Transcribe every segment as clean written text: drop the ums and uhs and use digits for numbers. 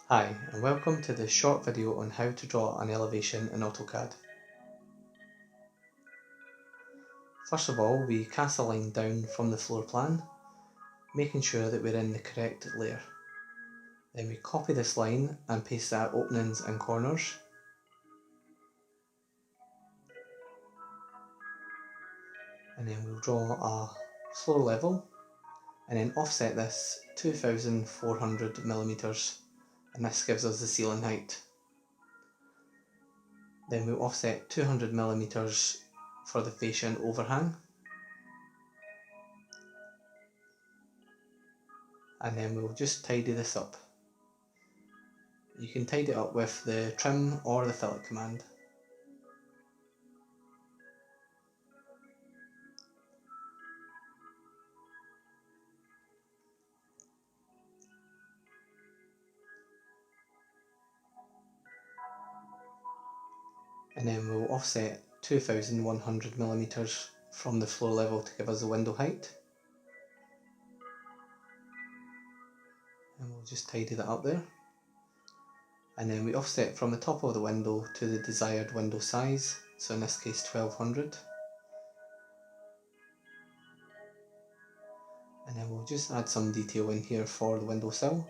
Hi, and welcome to this short video on how to draw an elevation in AutoCAD. First of all, we cast a line down from the floor plan, making sure that we're in the correct layer. Then we copy this line and paste that openings and corners. And then we'll draw a floor level and then offset this 2400 millimeters, and this gives us the ceiling height. Then we'll offset 200 millimeters for the fascia and overhang. And then we'll just tidy this up. You can tidy it up with the trim or the fillet command. And then we'll offset 2100 millimeters from the floor level to give us the window height. And we'll just tidy that up there. And then we offset from the top of the window to the desired window size, so in this case 1200. And then we'll just add some detail in here for the windowsill.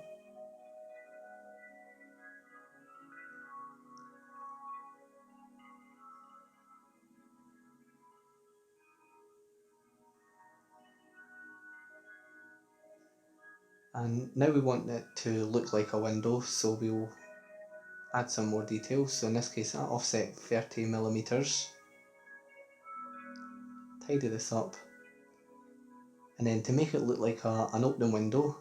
And now we want it to look like a window, so we'll add some more details. So in this case I'll offset 30 millimeters. Tidy this up. And then to make it look like an opening window,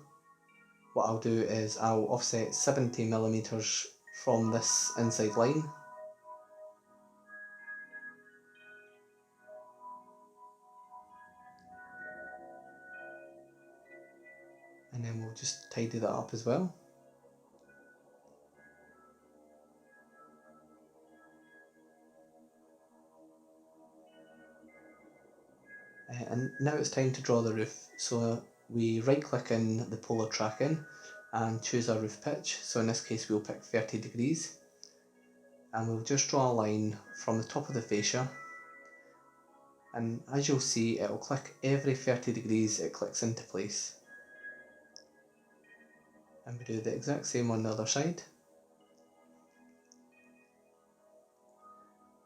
what I'll do is I'll offset 70 millimeters from this inside line. And then we'll just tidy that up as well. And now it's time to draw the roof. So we right click in the polar tracking and choose our roof pitch. So in this case we'll pick 30 degrees. And we'll just draw a line from the top of the fascia. And as you'll see, it'll click every 30 degrees it clicks into place. And we do the exact same on the other side.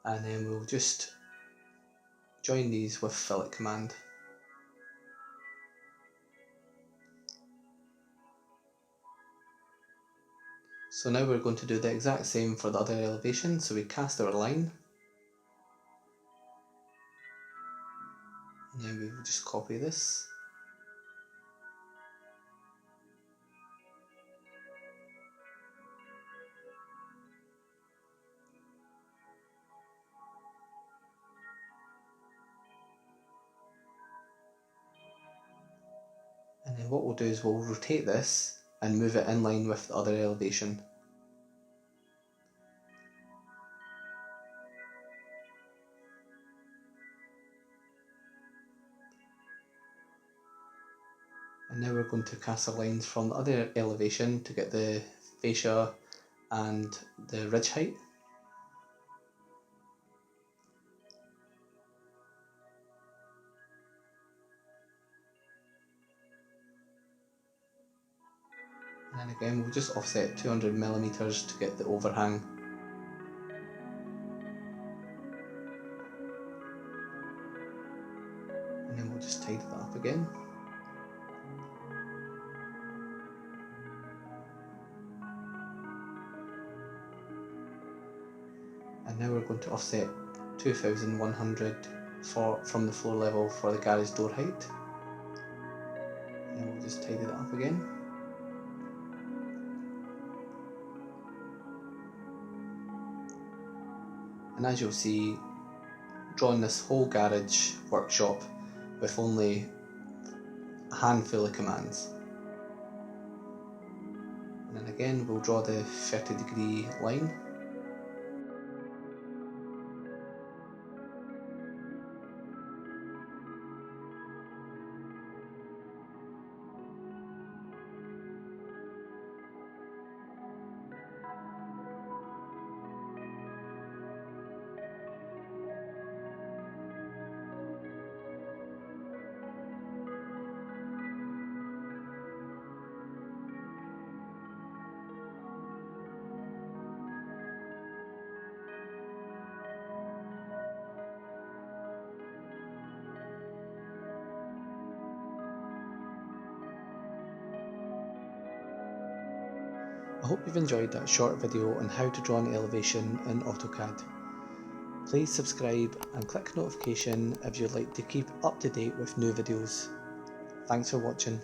And then we'll just join these with fillet command. So now we're going to do the exact same for the other elevation. So we cast our line. And then we will just copy this. And then what we'll do is we'll rotate this and move it in line with the other elevation. And now we're going to cast our lines from the other elevation to get the fascia and the ridge height. And then again we'll just offset 200 millimeters to get the overhang. And then we'll just tidy that up again. And now we're going to offset 2100 from the floor level for the garage door height. And we'll just tidy that up again. And as you'll see, drawing this whole garage workshop with only a handful of commands. And then again we'll draw the 30-degree line. hope you've enjoyed that short video on how to draw an elevation in AutoCAD. Please subscribe and click notification if you'd like to keep up to date with new videos. Thanks for watching.